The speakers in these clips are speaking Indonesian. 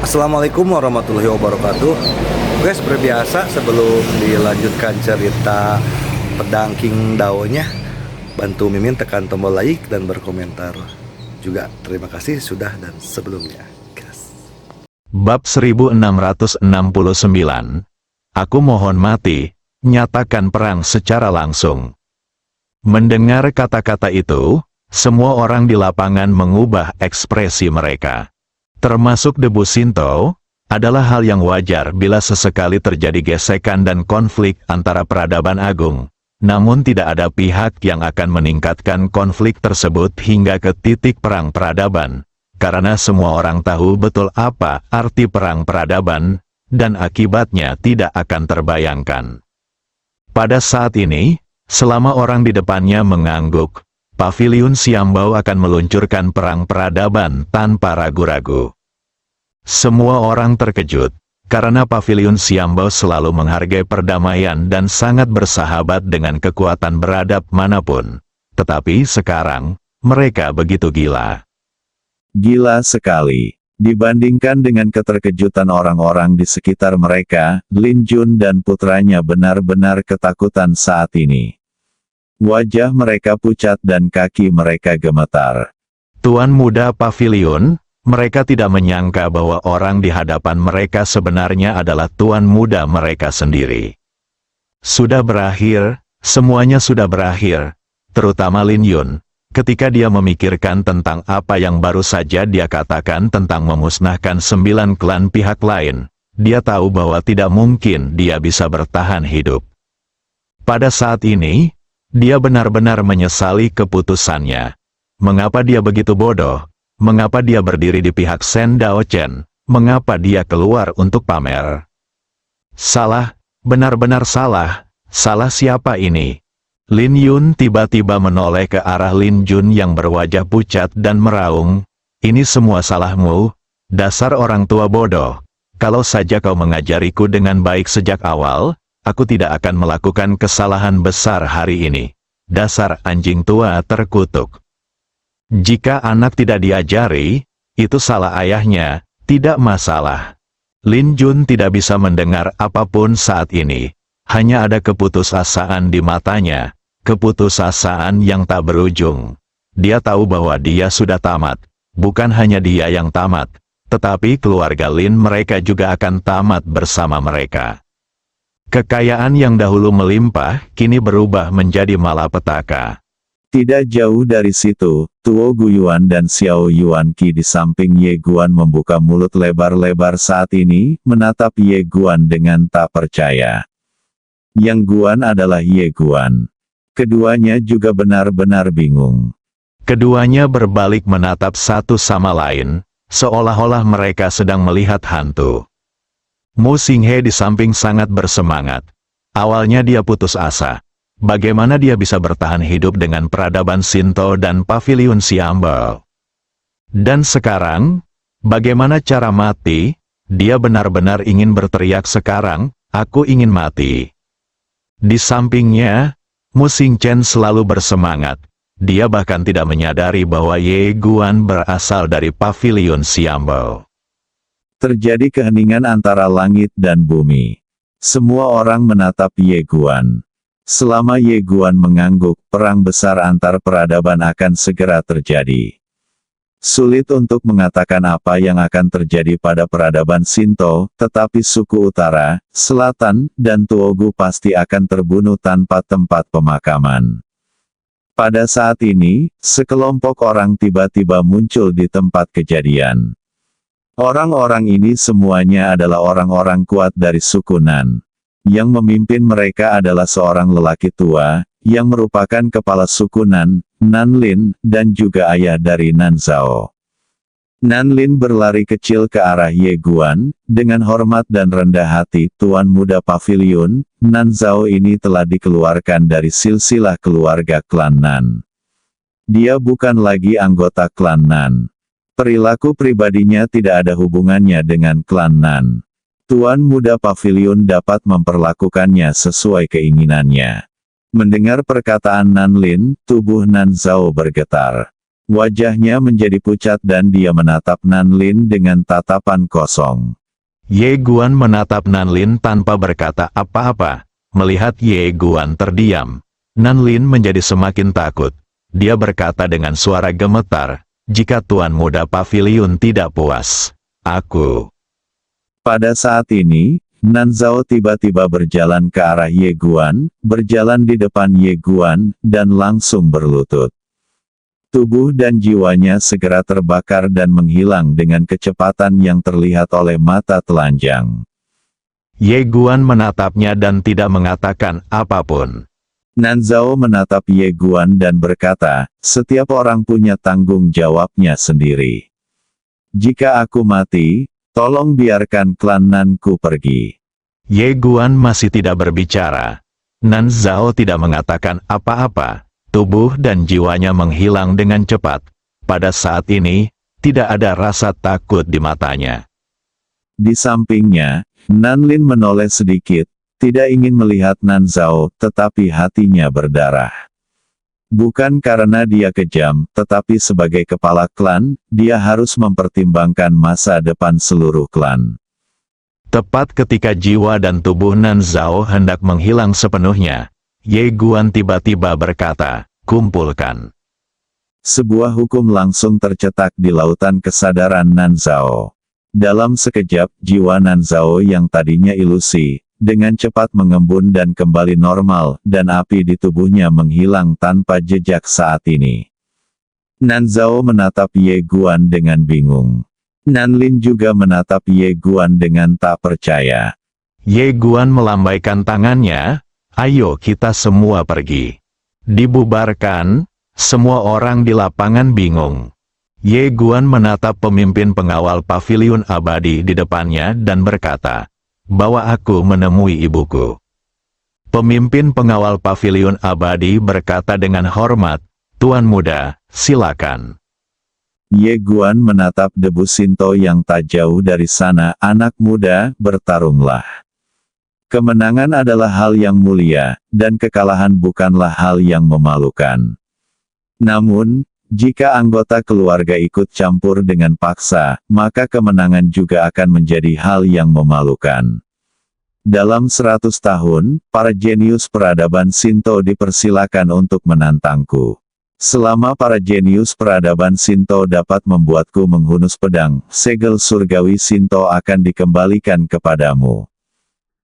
Assalamualaikum warahmatullahi wabarakatuh. Oke, seperti biasa sebelum dilanjutkan cerita pedang King Dao-nya, bantu Mimin tekan tombol like dan berkomentar. Juga terima kasih sudah dan sebelumnya. Gas. Bab 1669. Aku mohon mati, nyatakan perang secara langsung. Mendengar kata-kata itu, semua orang di lapangan mengubah ekspresi mereka. Termasuk Debu Sinto, adalah hal yang wajar bila sesekali terjadi gesekan dan konflik antara peradaban agung. Namun tidak ada pihak yang akan meningkatkan konflik tersebut hingga ke titik perang peradaban. Karena semua orang tahu betul apa arti perang peradaban, dan akibatnya tidak akan terbayangkan. Pada saat ini, selama orang di depannya mengangguk, Paviliun Siambau akan meluncurkan perang peradaban tanpa ragu-ragu. Semua orang terkejut, karena Paviliun Siambau selalu menghargai perdamaian dan sangat bersahabat dengan kekuatan beradab manapun. Tetapi sekarang, mereka begitu gila. Gila sekali. Dibandingkan dengan keterkejutan orang-orang di sekitar mereka, Lin Jun dan putranya benar-benar ketakutan saat ini. Wajah mereka pucat dan kaki mereka gemetar. Tuan muda Paviliun, mereka tidak menyangka bahwa orang di hadapan mereka sebenarnya adalah tuan muda mereka sendiri. Sudah berakhir, semuanya sudah berakhir, terutama Lin Yun. Ketika dia memikirkan tentang apa yang baru saja dia katakan tentang memusnahkan 9 klan pihak lain, dia tahu bahwa tidak mungkin dia bisa bertahan hidup. Pada saat ini, dia benar-benar menyesali keputusannya. Mengapa dia begitu bodoh? Mengapa dia berdiri di pihak Shen Daochen? Mengapa dia keluar untuk pamer? Salah, benar-benar salah. Salah siapa ini? Lin Yun tiba-tiba menoleh ke arah Lin Jun yang berwajah pucat dan meraung. Ini semua salahmu, dasar orang tua bodoh. Kalau saja kau mengajariku dengan baik sejak awal, aku tidak akan melakukan kesalahan besar hari ini. Dasar anjing tua terkutuk. Jika anak tidak diajari, itu salah ayahnya, tidak masalah. Lin Jun tidak bisa mendengar apapun saat ini. Hanya ada keputusasaan di matanya, keputusasaan yang tak berujung. Dia tahu bahwa dia sudah tamat. Bukan hanya dia yang tamat, tetapi keluarga Lin mereka juga akan tamat bersama mereka. Kekayaan yang dahulu melimpah, kini berubah menjadi malapetaka. Tidak jauh dari situ, Tuo Guyuan dan Xiao Yuanqi di samping Ye Guan membuka mulut lebar-lebar saat ini, menatap Ye Guan dengan tak percaya. Yang Guan adalah Ye Guan. Keduanya juga benar-benar bingung. Keduanya berbalik menatap satu sama lain, seolah-olah mereka sedang melihat hantu. Mu Xinghe di samping sangat bersemangat. Awalnya dia putus asa. Bagaimana dia bisa bertahan hidup dengan peradaban Sinto dan Paviliun Siambau? Dan sekarang, bagaimana cara mati? Dia benar-benar ingin berteriak sekarang, aku ingin mati. Di sampingnya, Mu Xingchen selalu bersemangat. Dia bahkan tidak menyadari bahwa Ye Guan berasal dari Paviliun Siambau. Terjadi keheningan antara langit dan bumi. Semua orang menatap Ye Guan. Selama Ye Guan mengangguk, perang besar antar peradaban akan segera terjadi. Sulit untuk mengatakan apa yang akan terjadi pada peradaban Sinto, tetapi suku utara, selatan, dan Tuogu pasti akan terbunuh tanpa tempat pemakaman. Pada saat ini, sekelompok orang tiba-tiba muncul di tempat kejadian. Orang-orang ini semuanya adalah orang-orang kuat dari suku Nan. Yang memimpin mereka adalah seorang lelaki tua, yang merupakan kepala suku Nan, Nan Lin, dan juga ayah dari Nan Zhao. Nan Lin berlari kecil ke arah Ye Guan, dengan hormat dan rendah hati, Tuan muda Paviliun, Nan Zhao ini telah dikeluarkan dari silsilah keluarga klan Nan. Dia bukan lagi anggota klan Nan. Perilaku pribadinya tidak ada hubungannya dengan klan Nan. Tuan muda Paviliun dapat memperlakukannya sesuai keinginannya. Mendengar perkataan Nan Lin, tubuh Nan Zhao bergetar. Wajahnya menjadi pucat dan dia menatap Nanlin dengan tatapan kosong. Ye Guan menatap Nanlin tanpa berkata apa-apa. Melihat Ye Guan terdiam, Nanlin menjadi semakin takut. Dia berkata dengan suara gemetar, "Jika Tuan Muda Paviliun tidak puas, aku..." Pada saat ini, Nanzhao tiba-tiba berjalan ke arah Ye Guan, berjalan di depan Ye Guan, dan langsung berlutut. Tubuh dan jiwanya segera terbakar dan menghilang dengan kecepatan yang terlihat oleh mata telanjang. Ye Guan menatapnya dan tidak mengatakan apapun. Nanzhao menatap Ye Guan dan berkata, "Setiap orang punya tanggung jawabnya sendiri. Jika aku mati, tolong biarkan klan Nanku pergi." Ye Guan masih tidak berbicara. Nanzhao tidak mengatakan apa-apa. Tubuh dan jiwanya menghilang dengan cepat. Pada saat ini, tidak ada rasa takut di matanya. Di sampingnya, Nanlin menoleh sedikit, tidak ingin melihat Nanzhao, tetapi hatinya berdarah. Bukan karena dia kejam, tetapi sebagai kepala klan, dia harus mempertimbangkan masa depan seluruh klan. Tepat ketika jiwa dan tubuh Nanzhao hendak menghilang sepenuhnya, Ye Guan tiba-tiba berkata, "Kumpulkan." Sebuah hukum langsung tercetak di lautan kesadaran Nanzhao. Dalam sekejap, jiwa Nanzhao yang tadinya ilusi, dengan cepat mengembun dan kembali normal, dan api di tubuhnya menghilang tanpa jejak saat ini. Nanzhao menatap Ye Guan dengan bingung. Nanlin juga menatap Ye Guan dengan tak percaya. Ye Guan melambaikan tangannya, "Ayo kita semua pergi." Dibubarkan, semua orang di lapangan bingung. Ye Guan menatap pemimpin pengawal paviliun abadi di depannya dan berkata, "Bawa aku menemui ibuku." Pemimpin pengawal paviliun abadi berkata dengan hormat, "Tuan Muda, silakan." Ye Guan menatap debu Sinto yang tak jauh dari sana. "Anak muda, bertarunglah. Kemenangan adalah hal yang mulia, dan kekalahan bukanlah hal yang memalukan. Namun, jika anggota keluarga ikut campur dengan paksa, maka kemenangan juga akan menjadi hal yang memalukan. Dalam 100 tahun, para jenius peradaban Sinto dipersilakan untuk menantangku. Selama para jenius peradaban Sinto dapat membuatku menghunus pedang, segel surgawi Sinto akan dikembalikan kepadamu."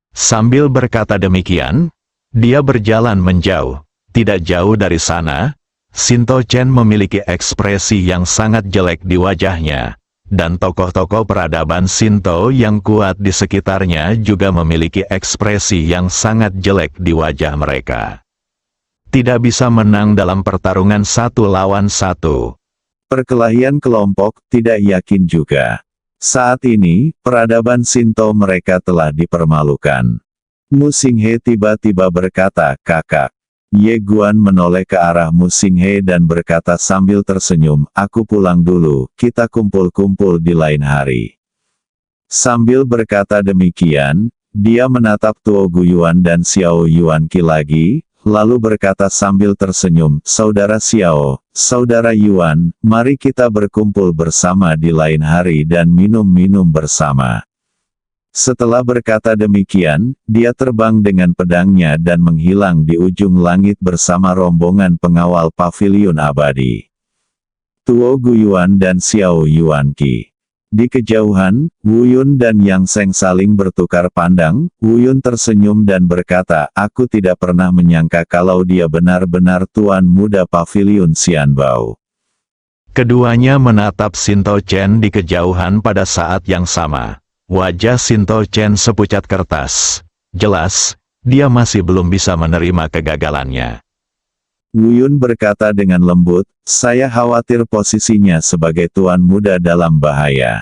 Sambil berkata demikian, dia berjalan menjauh. Tidak jauh dari sana, Sinto Chen memiliki ekspresi yang sangat jelek di wajahnya, dan tokoh-tokoh peradaban Sinto yang kuat di sekitarnya juga memiliki ekspresi yang sangat jelek di wajah mereka. Tidak bisa menang dalam pertarungan 1 lawan 1. Perkelahian kelompok, tidak yakin juga. Saat ini, peradaban Sinto mereka telah dipermalukan. Mu Xinghe tiba-tiba berkata, "Kakak." Ye Guan menoleh ke arah Mu Xinghe dan berkata sambil tersenyum, "Aku pulang dulu, kita kumpul-kumpul di lain hari." Sambil berkata demikian, dia menatap Tuo Guyuan dan Xiao Yuanqi lagi, lalu berkata sambil tersenyum, "Saudara Xiao, Saudara Yuan, mari kita berkumpul bersama di lain hari dan minum-minum bersama." Setelah berkata demikian, dia terbang dengan pedangnya dan menghilang di ujung langit bersama rombongan pengawal paviliun abadi. Tuo Guyuan dan Xiao Yuanqi. Di kejauhan, Wu Yun dan Yang Seng saling bertukar pandang. Wu Yun tersenyum dan berkata, "Aku tidak pernah menyangka kalau dia benar-benar Tuan Muda Paviliun Xianbao." Keduanya menatap Sinto Chen di kejauhan pada saat yang sama. Wajah Sinto Chen sepucat kertas. Jelas, dia masih belum bisa menerima kegagalannya. Wu Yun berkata dengan lembut, "Saya khawatir posisinya sebagai Tuan Muda dalam bahaya.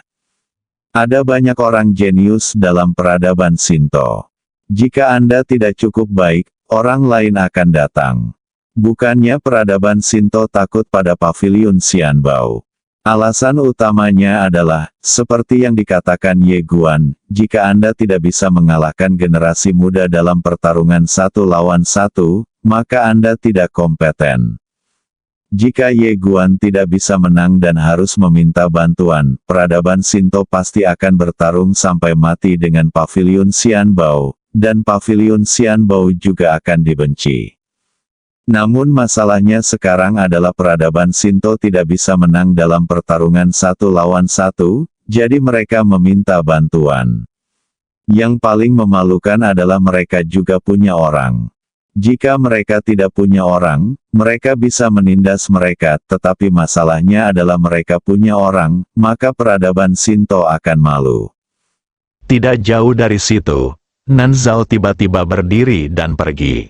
Ada banyak orang jenius dalam peradaban Sinto. Jika Anda tidak cukup baik, orang lain akan datang. Bukannya peradaban Sinto takut pada paviliun Xianbao. Alasan utamanya adalah, seperti yang dikatakan Ye Guan, jika Anda tidak bisa mengalahkan generasi muda dalam pertarungan 1 lawan 1, maka Anda tidak kompeten." Jika Ye Guan tidak bisa menang dan harus meminta bantuan, peradaban Shinto pasti akan bertarung sampai mati dengan Paviliun Xianbao, dan Paviliun Xianbao juga akan dibenci. Namun masalahnya sekarang adalah peradaban Shinto tidak bisa menang dalam pertarungan 1 lawan 1, jadi mereka meminta bantuan. Yang paling memalukan adalah mereka juga punya orang. Jika mereka tidak punya orang, mereka bisa menindas mereka, tetapi masalahnya adalah mereka punya orang, maka peradaban Shinto akan malu. Tidak jauh dari situ, Nanzao tiba-tiba berdiri dan pergi.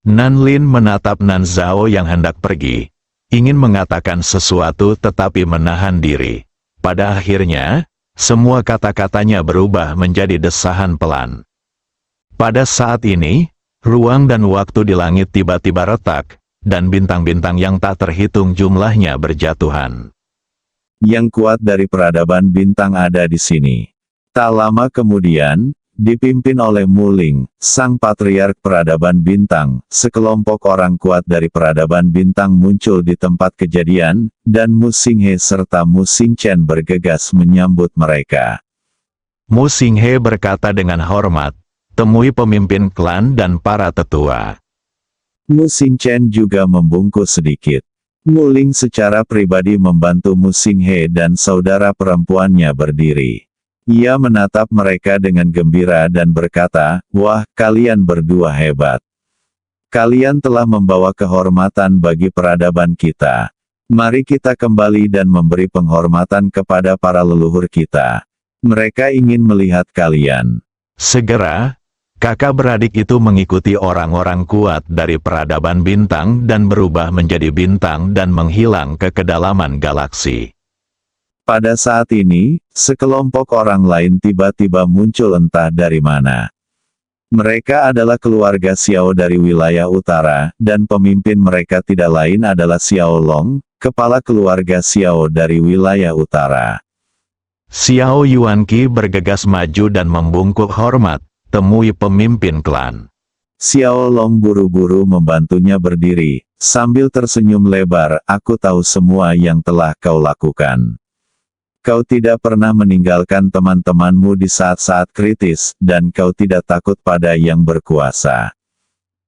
Nanlin menatap Nanzao yang hendak pergi, ingin mengatakan sesuatu tetapi menahan diri. Pada akhirnya, semua kata-katanya berubah menjadi desahan pelan. Pada saat ini, ruang dan waktu di langit tiba-tiba retak, dan bintang-bintang yang tak terhitung jumlahnya berjatuhan. Yang kuat dari peradaban bintang ada di sini. Tak lama kemudian, dipimpin oleh Muling, sang patriark peradaban bintang, sekelompok orang kuat dari peradaban bintang muncul di tempat kejadian, dan Mu Xinghe serta Mu Xingchen bergegas menyambut mereka. Mu Xinghe berkata dengan hormat, "Temui pemimpin klan dan para tetua." Mu Xingchen juga membungkuk sedikit. Muling secara pribadi membantu Mu Xinghe dan saudara perempuannya berdiri. Ia menatap mereka dengan gembira dan berkata, "Wah, kalian berdua hebat. Kalian telah membawa kehormatan bagi peradaban kita. Mari kita kembali dan memberi penghormatan kepada para leluhur kita. Mereka ingin melihat kalian." Segera, kakak beradik itu mengikuti orang-orang kuat dari peradaban bintang dan berubah menjadi bintang dan menghilang ke kedalaman galaksi. Pada saat ini, sekelompok orang lain tiba-tiba muncul entah dari mana. Mereka adalah keluarga Xiao dari wilayah utara, dan pemimpin mereka tidak lain adalah Xiao Long, kepala keluarga Xiao dari wilayah utara. Xiao Yuanqi bergegas maju dan membungkuk hormat, "Temui pemimpin klan." Xiao Long buru-buru membantunya berdiri, sambil tersenyum lebar, "Aku tahu semua yang telah kau lakukan. Kau tidak pernah meninggalkan teman-temanmu di saat-saat kritis, dan kau tidak takut pada yang berkuasa.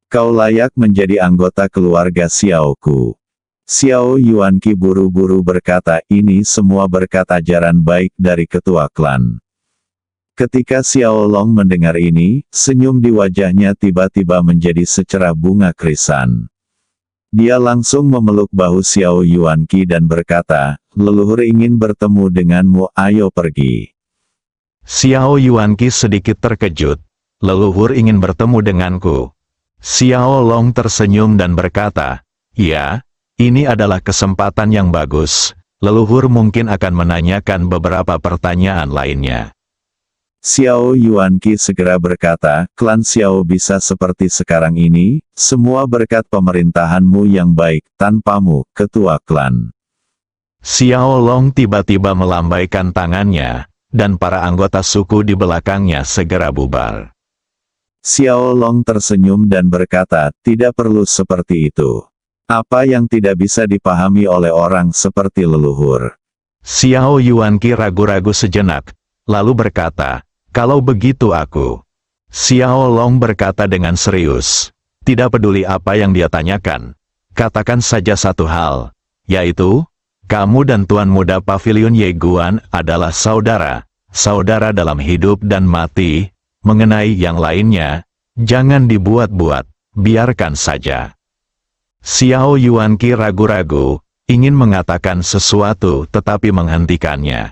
Kau layak menjadi anggota keluarga Xiaoku." Xiao Yuanqi buru-buru berkata, "Ini semua berkat ajaran baik dari ketua klan." Ketika Xiao Long mendengar ini, senyum di wajahnya tiba-tiba menjadi secerah bunga krisan. Dia langsung memeluk bahu Xiao Yuanqi dan berkata, "Leluhur ingin bertemu denganmu, ayo pergi." Xiao Yuanqi sedikit terkejut. "Leluhur ingin bertemu denganku." Xiao Long tersenyum dan berkata, "Ya, ini adalah kesempatan yang bagus. Leluhur mungkin akan menanyakan beberapa pertanyaan lainnya." Xiao Yuanqi segera berkata, "Klan Xiao bisa seperti sekarang ini, semua berkat pemerintahanmu yang baik, tanpamu, ketua klan." Xiao Long tiba-tiba melambaikan tangannya, dan para anggota suku di belakangnya segera bubar. Xiao Long tersenyum dan berkata, "Tidak perlu seperti itu. Apa yang tidak bisa dipahami oleh orang seperti leluhur?" Xiao Yuanqi ragu-ragu sejenak, lalu berkata, "Kalau begitu aku..." Xiao Long berkata dengan serius, "Tidak peduli apa yang dia tanyakan. Katakan saja satu hal, yaitu, kamu dan Tuan Muda Paviliun Ye Guan adalah saudara dalam hidup dan mati. Mengenai yang lainnya, jangan dibuat-buat, biarkan saja." Xiao Yuanqi ragu-ragu, ingin mengatakan sesuatu tetapi menghentikannya.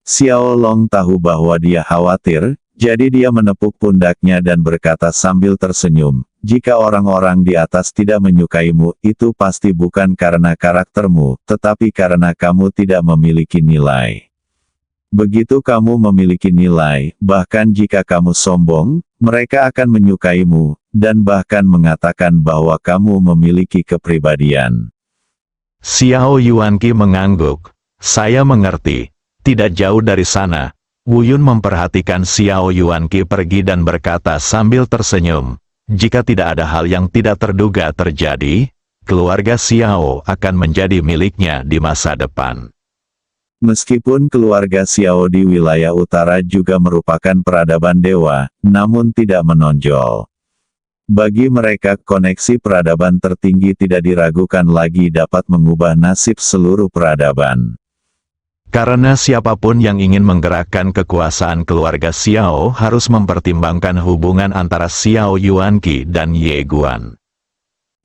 Xiao Long tahu bahwa dia khawatir, jadi dia menepuk pundaknya dan berkata sambil tersenyum, "Jika orang-orang di atas tidak menyukaimu, itu pasti bukan karena karaktermu, tetapi karena kamu tidak memiliki nilai. Begitu kamu memiliki nilai, bahkan jika kamu sombong, mereka akan menyukaimu, dan bahkan mengatakan bahwa kamu memiliki kepribadian." Xiao Yuanqi mengangguk, "Saya mengerti." Tidak jauh dari sana, Wu Yun memperhatikan Xiao Yuanqi pergi dan berkata sambil tersenyum, "Jika tidak ada hal yang tidak terduga terjadi, keluarga Xiao akan menjadi miliknya di masa depan. Meskipun keluarga Xiao di wilayah utara juga merupakan peradaban dewa, namun tidak menonjol. Bagi mereka, koneksi peradaban tertinggi tidak diragukan lagi dapat mengubah nasib seluruh peradaban. Karena siapapun yang ingin menggerakkan kekuasaan keluarga Xiao harus mempertimbangkan hubungan antara Xiao Yuanqi dan Ye Guan.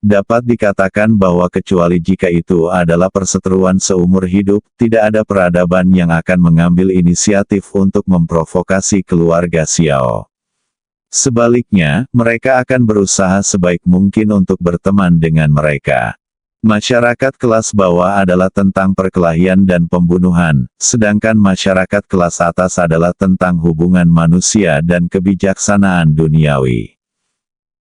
Dapat dikatakan bahwa kecuali jika itu adalah perseteruan seumur hidup, tidak ada peradaban yang akan mengambil inisiatif untuk memprovokasi keluarga Xiao. Sebaliknya, mereka akan berusaha sebaik mungkin untuk berteman dengan mereka. Masyarakat kelas bawah adalah tentang perkelahian dan pembunuhan, sedangkan masyarakat kelas atas adalah tentang hubungan manusia dan kebijaksanaan duniawi.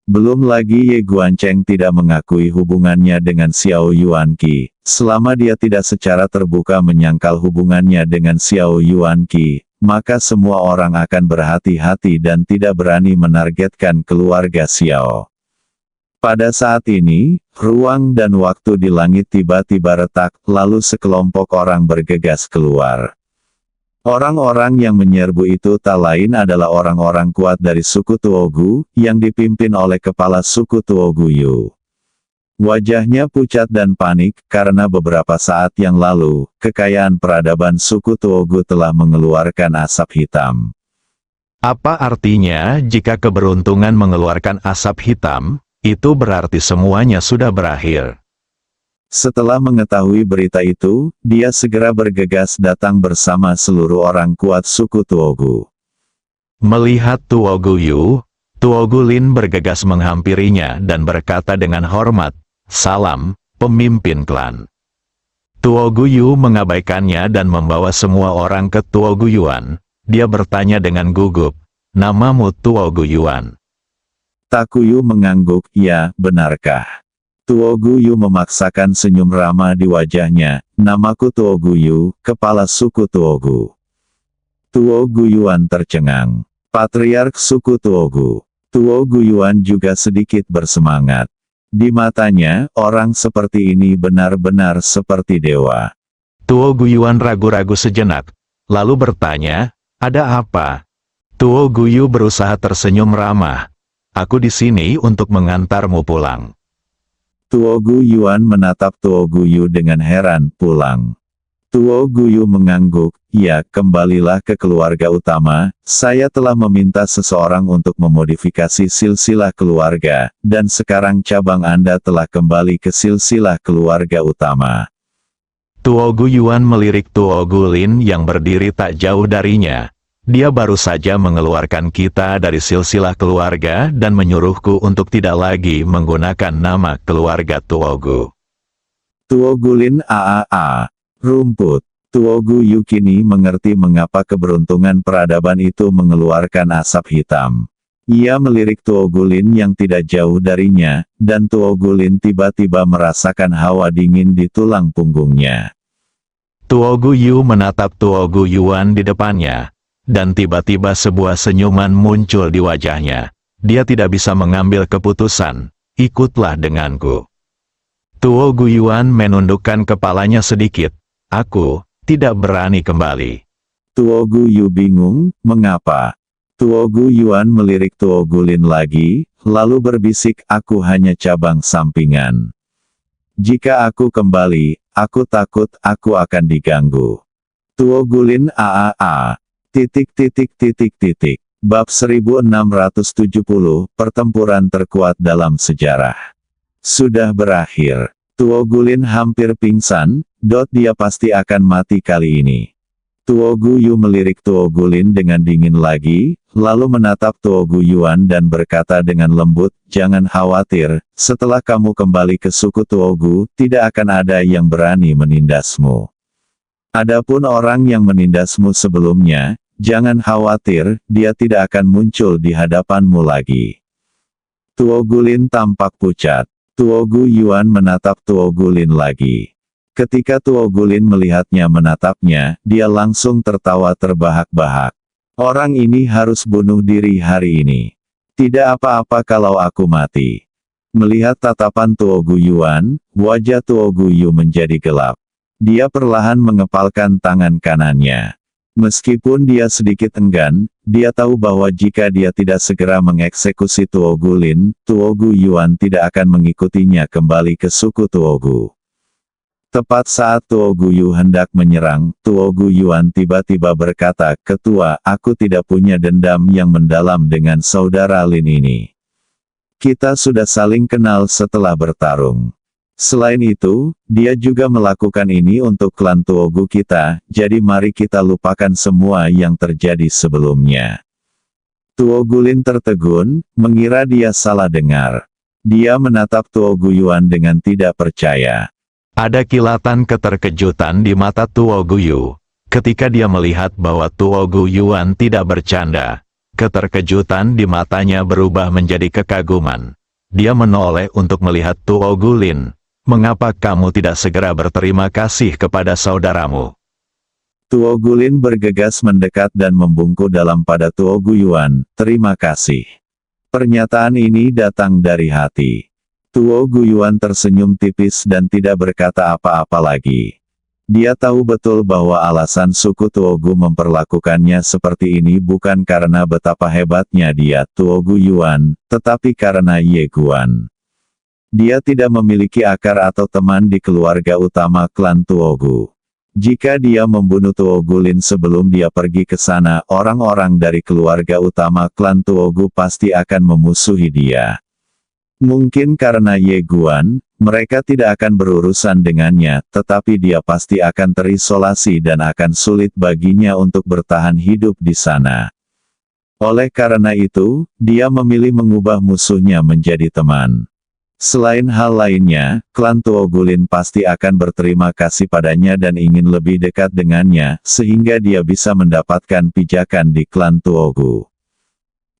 Belum lagi Ye Guancheng tidak mengakui hubungannya dengan Xiao Yuanqi, selama dia tidak secara terbuka menyangkal hubungannya dengan Xiao Yuanqi, maka semua orang akan berhati-hati dan tidak berani menargetkan keluarga Xiao. Pada saat ini, ruang dan waktu di langit tiba-tiba retak, lalu sekelompok orang bergegas keluar. Orang-orang yang menyerbu itu tak lain adalah orang-orang kuat dari suku Tuogu, yang dipimpin oleh kepala suku Tuogu Yu. Wajahnya pucat dan panik, karena beberapa saat yang lalu, kekayaan peradaban suku Tuogu telah mengeluarkan asap hitam. Apa artinya jika keberuntungan mengeluarkan asap hitam, itu berarti semuanya sudah berakhir. Setelah mengetahui berita itu, dia segera bergegas datang bersama seluruh orang kuat suku Tuogu. Melihat Tuogu Yu, Tuogu Lin bergegas menghampirinya dan berkata dengan hormat, "Salam, pemimpin klan." Tuogu Yu mengabaikannya dan membawa semua orang ke Tuogu Yuan. Dia bertanya dengan gugup, "Namamu Tuogu Yuan?" Takuyu mengangguk, "Ya, benarkah?" Tuogu Yu memaksakan senyum ramah di wajahnya, "Namaku Tuogu Yu, kepala suku Tuogu." Tuogu Yuan tercengang. Patriark suku Tuogu. Tuogu Yuan juga sedikit bersemangat. Di matanya, orang seperti ini benar-benar seperti dewa. Tuogu Yuan ragu-ragu sejenak, lalu bertanya, "Ada apa?" Tuogu Yu berusaha tersenyum ramah. "Aku di sini untuk mengantarmu pulang." Tuogu Yuan menatap Tuogu Yu dengan heran, "Pulang?" Tuogu Yu mengangguk, "Ya, kembalilah ke keluarga utama, saya telah meminta seseorang untuk memodifikasi silsilah keluarga, dan sekarang cabang Anda telah kembali ke silsilah keluarga utama." Tuogu Yuan melirik Tuogu Lin yang berdiri tak jauh darinya. "Dia baru saja mengeluarkan kita dari silsilah keluarga dan menyuruhku untuk tidak lagi menggunakan nama keluarga Tuogu." Tuogu Lin rumput. Tuogu Yu kini mengerti mengapa keberuntungan peradaban itu mengeluarkan asap hitam. Ia melirik Tuogu Lin yang tidak jauh darinya, dan Tuogu Lin tiba-tiba merasakan hawa dingin di tulang punggungnya. Tuogu Yu menatap Tuogu Yuan di depannya. Dan tiba-tiba sebuah senyuman muncul di wajahnya. Dia tidak bisa mengambil keputusan. "Ikutlah denganku." Tuogu Yuan menundukkan kepalanya sedikit. "Aku tidak berani kembali." Tuogu Yu bingung, mengapa? Tuogu Yuan melirik Tuogu Lin lagi, lalu berbisik, "Aku hanya cabang sampingan. Jika aku kembali, aku takut aku akan diganggu." Tuogu Lin Bab 1670, pertempuran terkuat dalam sejarah. Sudah berakhir. Tuogu Lin hampir pingsan, dia pasti akan mati kali ini. Tuogu Yu melirik Tuogu Lin dengan dingin lagi, lalu menatap Tuogu Yuan dan berkata dengan lembut, "Jangan khawatir, setelah kamu kembali ke suku Tuogu, tidak akan ada yang berani menindasmu. Adapun orang yang menindasmu sebelumnya, jangan khawatir, dia tidak akan muncul di hadapanmu lagi." Tuogu Lin tampak pucat. Tuogu Yuan menatap Tuogu Lin lagi. Ketika Tuogu Lin melihatnya menatapnya, dia langsung tertawa terbahak-bahak. "Orang ini harus bunuh diri hari ini. Tidak apa-apa kalau aku mati." Melihat tatapan Tuo Gu Yuan, wajah Tuo Gu Yu menjadi gelap. Dia perlahan mengepalkan tangan kanannya. Meskipun dia sedikit enggan, dia tahu bahwa jika dia tidak segera mengeksekusi Tuo Gu Lin, Tuo Gu Yuan tidak akan mengikutinya kembali ke suku Tuo Gu. Tepat saat Tuo Gu Yu hendak menyerang, Tuo Gu Yuan tiba-tiba berkata, "Ketua, aku tidak punya dendam yang mendalam dengan saudara Lin ini. Kita sudah saling kenal setelah bertarung. Selain itu, dia juga melakukan ini untuk klan Tuo Gu kita, jadi mari kita lupakan semua yang terjadi sebelumnya." Tuo Gu Lin tertegun, mengira dia salah dengar. Dia menatap Tuo Gu Yuan dengan tidak percaya. Ada kilatan keterkejutan di mata Tuo Gu Yu. Ketika dia melihat bahwa Tuo Gu Yuan tidak bercanda, keterkejutan di matanya berubah menjadi kekaguman. Dia menoleh untuk melihat Tuo Gu Lin. "Mengapa kamu tidak segera berterima kasih kepada saudaramu?" Tuo Gu Lin bergegas mendekat dan membungkuk dalam pada Tuo Gu Yuan, "Terima kasih." Pernyataan ini datang dari hati. Tuo Gu Yuan tersenyum tipis dan tidak berkata apa-apa lagi. Dia tahu betul bahwa alasan suku Tuo Gu memperlakukannya seperti ini bukan karena betapa hebatnya dia, Tuo Gu Yuan, tetapi karena Ye Guan. Dia tidak memiliki akar atau teman di keluarga utama klan Tuo Gu. Jika dia membunuh Tuo Gu Lin sebelum dia pergi ke sana, orang-orang dari keluarga utama klan Tuo Gu pasti akan memusuhi dia. Mungkin karena Ye Guan, mereka tidak akan berurusan dengannya, tetapi dia pasti akan terisolasi dan akan sulit baginya untuk bertahan hidup di sana. Oleh karena itu, dia memilih mengubah musuhnya menjadi teman. Selain hal lainnya, klan Tuo Gu Lin pasti akan berterima kasih padanya dan ingin lebih dekat dengannya, sehingga dia bisa mendapatkan pijakan di klan Tuo Gu.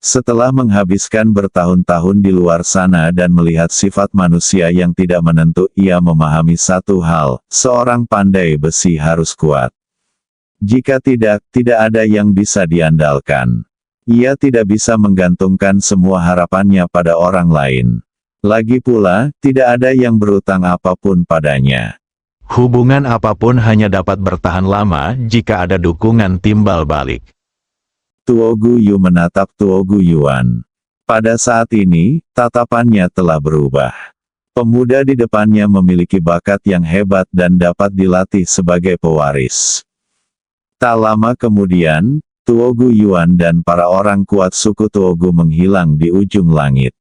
Setelah menghabiskan bertahun-tahun di luar sana dan melihat sifat manusia yang tidak menentu, ia memahami satu hal, seorang pandai besi harus kuat. Jika tidak, tidak ada yang bisa diandalkan. Ia tidak bisa menggantungkan semua harapannya pada orang lain. Lagi pula, tidak ada yang berutang apapun padanya. Hubungan apapun hanya dapat bertahan lama jika ada dukungan timbal balik. Tuo Gu Yu menatap Tuo Gu Yuan. Pada saat ini, tatapannya telah berubah. Pemuda di depannya memiliki bakat yang hebat dan dapat dilatih sebagai pewaris. Tak lama kemudian, Tuo Gu Yuan dan para orang kuat suku Tuo Gu menghilang di ujung langit.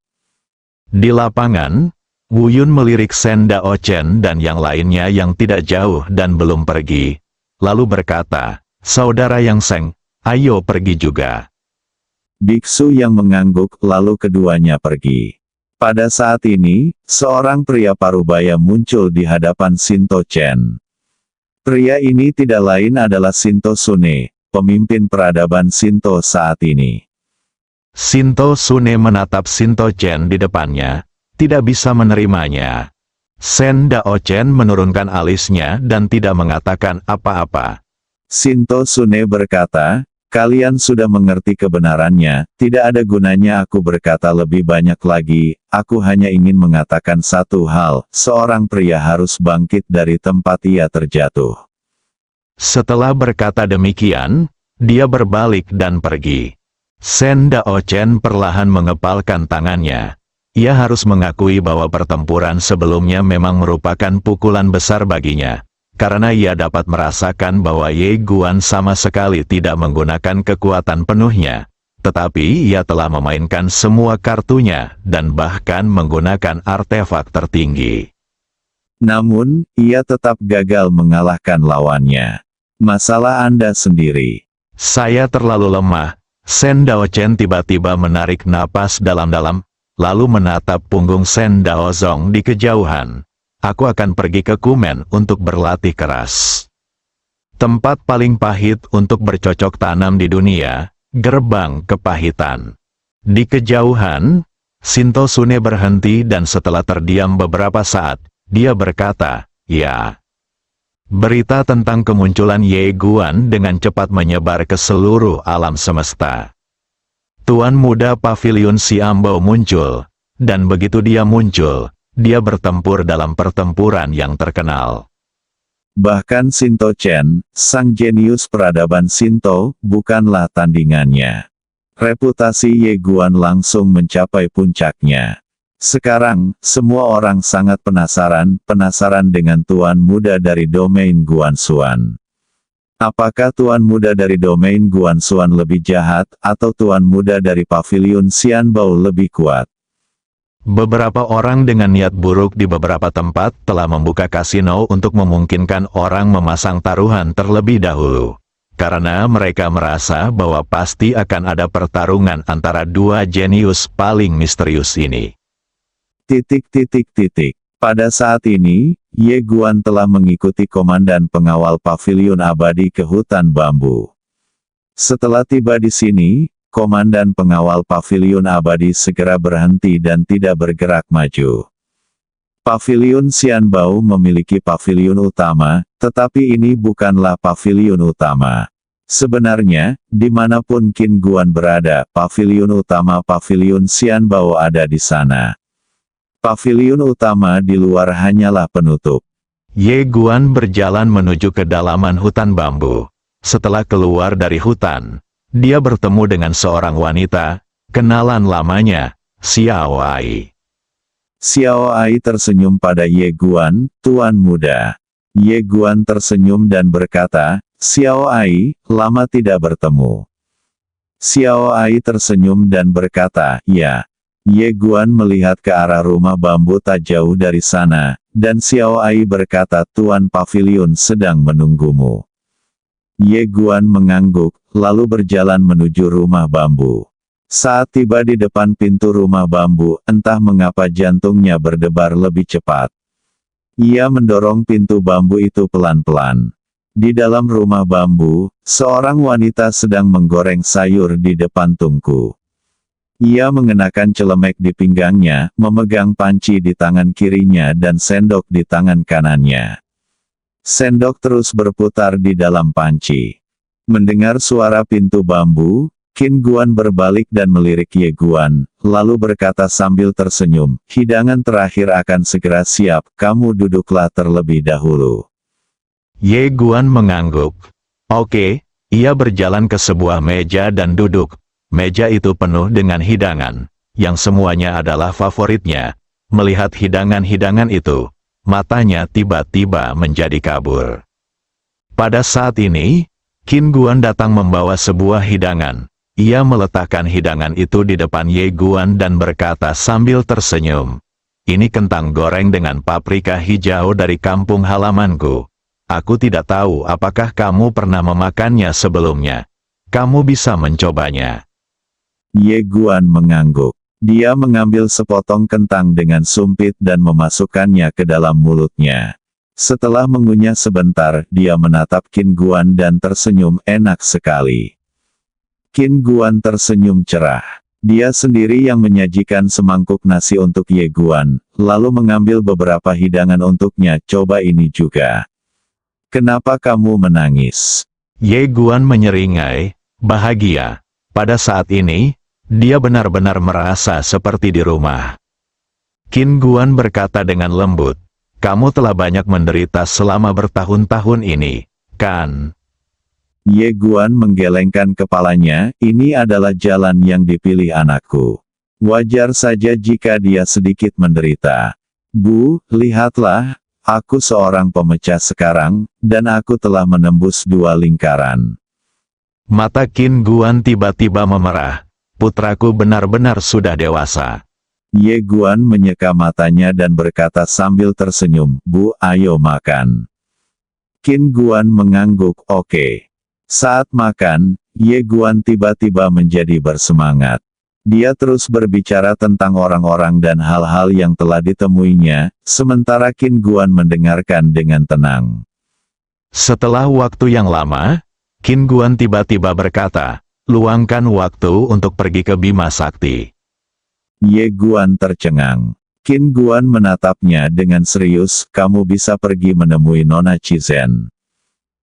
Di lapangan, Wu Yun melirik Shen Dao Chen dan yang lainnya yang tidak jauh dan belum pergi. Lalu berkata, "Saudara Yang Seng, ayo pergi juga." Biksu yang mengangguk, lalu keduanya pergi. Pada saat ini, seorang pria parubaya muncul di hadapan Sinto Chen. Pria ini tidak lain adalah Sinto Sune, pemimpin peradaban Sinto saat ini. Sinto Sune menatap Sinto Chen di depannya, tidak bisa menerimanya. Shen Dao Chen menurunkan alisnya dan tidak mengatakan apa-apa. Sinto Sune berkata, "Kalian sudah mengerti kebenarannya, tidak ada gunanya aku berkata lebih banyak lagi, aku hanya ingin mengatakan satu hal, seorang pria harus bangkit dari tempat ia terjatuh." Setelah berkata demikian, dia berbalik dan pergi. Shen Dao Chen perlahan mengepalkan tangannya. Ia harus mengakui bahwa pertempuran sebelumnya memang merupakan pukulan besar baginya. Karena ia dapat merasakan bahwa Ye Guan sama sekali tidak menggunakan kekuatan penuhnya. Tetapi ia telah memainkan semua kartunya, dan bahkan menggunakan artefak tertinggi. Namun, ia tetap gagal mengalahkan lawannya. Masalah Anda sendiri. Saya terlalu lemah. Shen Dao Chen tiba-tiba menarik napas dalam-dalam, lalu menatap punggung Shen Dao Zong di kejauhan. Aku akan pergi ke Kumen untuk berlatih keras. Tempat paling pahit untuk bercocok tanam di dunia, gerbang kepahitan. Di kejauhan, Sinto Sune berhenti dan setelah terdiam beberapa saat, dia berkata, "Ya." Berita tentang kemunculan Ye Guan dengan cepat menyebar ke seluruh alam semesta. Tuan muda Paviliun Xiambao muncul. dan begitu dia muncul, dia bertempur dalam pertempuran yang terkenal. Bahkan Shinto Chen, sang jenius peradaban Shinto, bukanlah tandingannya. Reputasi Ye Guan langsung mencapai puncaknya. Sekarang, semua orang sangat penasaran dengan tuan muda dari domain Guanxuan. Apakah tuan muda dari domain Guanxuan lebih jahat, atau tuan muda dari paviliun Xianbao lebih kuat? Beberapa orang dengan niat buruk di beberapa tempat telah membuka kasino untuk memungkinkan orang memasang taruhan terlebih dahulu. Karena mereka merasa bahwa pasti akan ada pertarungan antara dua jenius paling misterius ini. Pada saat ini, Ye Guan telah mengikuti komandan pengawal paviliun abadi ke hutan bambu. Setelah tiba di sini, komandan pengawal paviliun abadi segera berhenti dan tidak bergerak maju. Paviliun Xianbao memiliki paviliun utama, tetapi ini bukanlah paviliun utama. Sebenarnya, dimanapun Qin Guan berada, paviliun utama paviliun Xianbao ada di sana. Paviliun utama di luar hanyalah penutup. Ye Guan berjalan menuju kedalaman hutan bambu. Setelah keluar dari hutan, dia bertemu dengan seorang wanita, kenalan lamanya, Xiao Ai. Xiao Ai tersenyum pada Ye Guan, tuan muda. Ye Guan tersenyum dan berkata, Xiao Ai, lama tidak bertemu. Xiao Ai tersenyum dan berkata, ya. Ye Guan melihat ke arah rumah bambu tak jauh dari sana, dan Xiao Ai berkata tuan paviliun sedang menunggumu. Ye Guan mengangguk, lalu berjalan menuju rumah bambu. Saat tiba di depan pintu rumah bambu, entah mengapa jantungnya berdebar lebih cepat. Ia mendorong pintu bambu itu pelan-pelan. Di dalam rumah bambu, seorang wanita sedang menggoreng sayur di depan tungku. Ia mengenakan celemek di pinggangnya, memegang panci di tangan kirinya dan sendok di tangan kanannya. Sendok terus berputar di dalam panci. Mendengar suara pintu bambu, Qin Guan berbalik dan melirik Ye Guan, lalu berkata sambil tersenyum, hidangan terakhir akan segera siap, kamu duduklah terlebih dahulu. Ye Guan mengangguk. Oke, ia berjalan ke sebuah meja dan duduk. Meja itu penuh dengan hidangan, yang semuanya adalah favoritnya. Melihat hidangan-hidangan itu, matanya tiba-tiba menjadi kabur. Pada saat ini, Qin Guan datang membawa sebuah hidangan. Ia meletakkan hidangan itu di depan Ye Guan dan berkata sambil tersenyum, ini kentang goreng dengan paprika hijau dari kampung halamanku. Aku tidak tahu apakah kamu pernah memakannya sebelumnya. Kamu bisa mencobanya. Ye Guan mengangguk. Dia mengambil sepotong kentang dengan sumpit dan memasukkannya ke dalam mulutnya. Setelah mengunyah sebentar, dia menatap Qin Guan dan tersenyum enak sekali. Qin Guan tersenyum cerah. Dia sendiri yang menyajikan semangkuk nasi untuk Ye Guan, lalu mengambil beberapa hidangan untuknya. Coba ini juga. Kenapa kamu menangis? Ye Guan menyeringai, bahagia. Pada saat ini, dia benar-benar merasa seperti di rumah. Qin Guan berkata dengan lembut, kamu telah banyak menderita selama bertahun-tahun ini, kan? Ye Guan menggelengkan kepalanya, ini adalah jalan yang dipilih anakku. Wajar saja jika dia sedikit menderita. Bu, lihatlah, aku seorang pemecah sekarang, dan aku telah menembus 2 lingkaran. Mata Qin Guan tiba-tiba memerah. Putraku benar-benar sudah dewasa. Ye Guan menyeka matanya dan berkata sambil tersenyum, Bu, ayo makan. Qin Guan mengangguk, oke. Saat makan, Ye Guan tiba-tiba menjadi bersemangat. Dia terus berbicara tentang orang-orang dan hal-hal yang telah ditemuinya, sementara Qin Guan mendengarkan dengan tenang. Setelah waktu yang lama, Qin Guan tiba-tiba berkata, luangkan waktu untuk pergi ke Bima Sakti. Ye Guan tercengang. Qin Guan menatapnya dengan serius, kamu bisa pergi menemui Nona Chizen.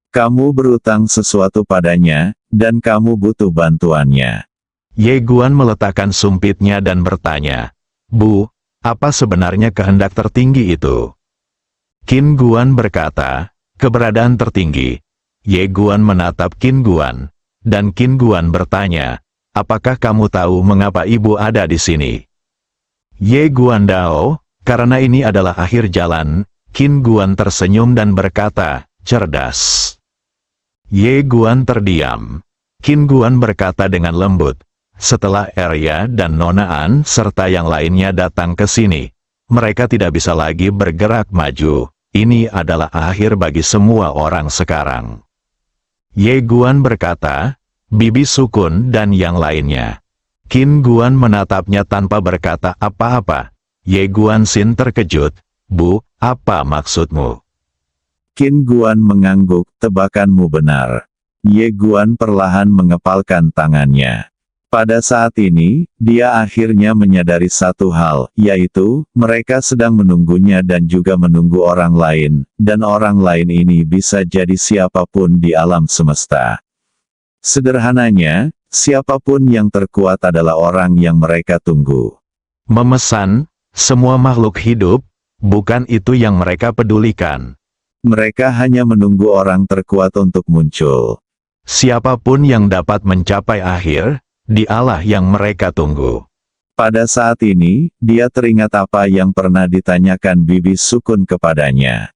Kamu berutang sesuatu padanya, dan kamu butuh bantuannya. Ye Guan meletakkan sumpitnya dan bertanya, Bu, apa sebenarnya kehendak tertinggi itu? Qin Guan berkata, keberadaan tertinggi. Ye Guan menatap Qin Guan, dan Qin Guan bertanya, apakah kamu tahu mengapa ibu ada di sini? Ye Guan Dao, karena ini adalah akhir jalan. Qin Guan tersenyum dan berkata, cerdas. Ye Guan terdiam. Qin Guan berkata dengan lembut, setelah Arya dan Nona An serta yang lainnya datang ke sini, mereka tidak bisa lagi bergerak maju. Ini adalah akhir bagi semua orang sekarang. Ye Guan berkata, Bibi Sukun dan yang lainnya. Qin Guan menatapnya tanpa berkata apa-apa. Ye Guan Xin terkejut, Bu, apa maksudmu? Qin Guan mengangguk, tebakanmu benar. Ye Guan perlahan mengepalkan tangannya. Pada saat ini, dia akhirnya menyadari satu hal, yaitu, mereka sedang menunggunya dan juga menunggu orang lain, dan orang lain ini bisa jadi siapapun di alam semesta. Sederhananya, siapapun yang terkuat adalah orang yang mereka tunggu. Memesan, semua makhluk hidup, bukan itu yang mereka pedulikan. Mereka hanya menunggu orang terkuat untuk muncul. Siapapun yang dapat mencapai akhir, dialah yang mereka tunggu. Pada saat ini, dia teringat apa yang pernah ditanyakan Bibi Sukun kepadanya.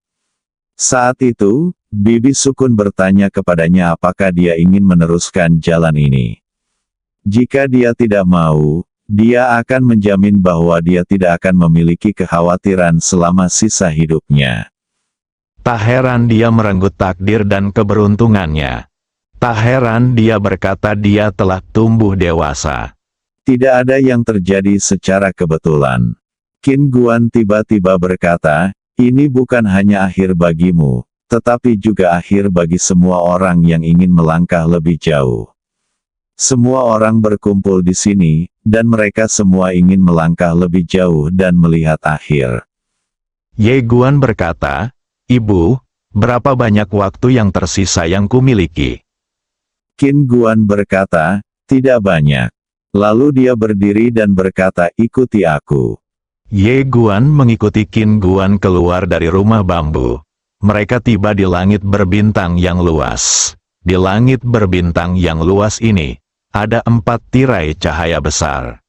Saat itu, Bibi Sukun bertanya kepadanya apakah dia ingin meneruskan jalan ini. Jika dia tidak mau, dia akan menjamin bahwa dia tidak akan memiliki kekhawatiran selama sisa hidupnya. Tak heran dia merenggut takdir dan keberuntungannya. Tak heran dia berkata dia telah tumbuh dewasa. Tidak ada yang terjadi secara kebetulan. Qin Guan tiba-tiba berkata, ini bukan hanya akhir bagimu, tetapi juga akhir bagi semua orang yang ingin melangkah lebih jauh. Semua orang berkumpul di sini, dan mereka semua ingin melangkah lebih jauh dan melihat akhir. Ye Guan berkata, Ibu, berapa banyak waktu yang tersisa yang kumiliki? Qin Guan berkata, tidak banyak. Lalu dia berdiri dan berkata, ikuti aku. Ye Guan mengikuti Qin Guan keluar dari rumah bambu. Mereka tiba di langit berbintang yang luas. Di langit berbintang yang luas ini, ada 4 tirai cahaya besar.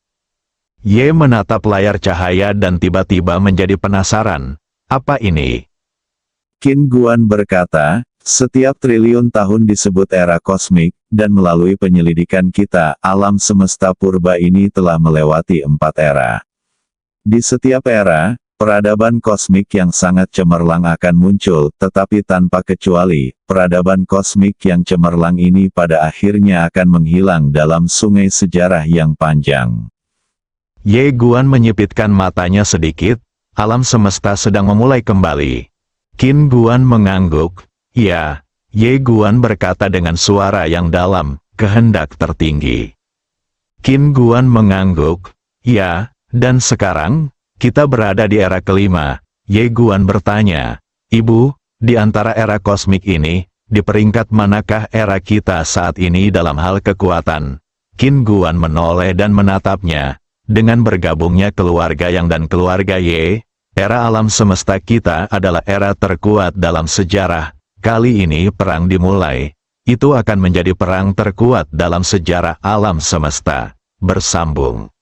Ye menatap layar cahaya dan tiba-tiba menjadi penasaran. Apa ini? Qin Guan berkata, setiap triliun tahun disebut era kosmik, dan melalui penyelidikan kita, alam semesta purba ini telah melewati 4 era. Di setiap era, peradaban kosmik yang sangat cemerlang akan muncul, tetapi tanpa kecuali, peradaban kosmik yang cemerlang ini pada akhirnya akan menghilang dalam sungai sejarah yang panjang. Ye Guan menyipitkan matanya sedikit, alam semesta sedang memulai kembali. Qin Guan mengangguk, ya, Ye Guan berkata dengan suara yang dalam, kehendak tertinggi. Qin Guan mengangguk, ya, dan sekarang, kita berada di era kelima. Ye Guan bertanya, Ibu, di antara era kosmik ini, di peringkat manakah era kita saat ini dalam hal kekuatan? Qin Guan menoleh dan menatapnya. Dengan bergabungnya keluarga Yang dan keluarga Ye, era alam semesta kita adalah era terkuat dalam sejarah. Kali ini perang dimulai. Itu akan menjadi perang terkuat dalam sejarah alam semesta. Bersambung.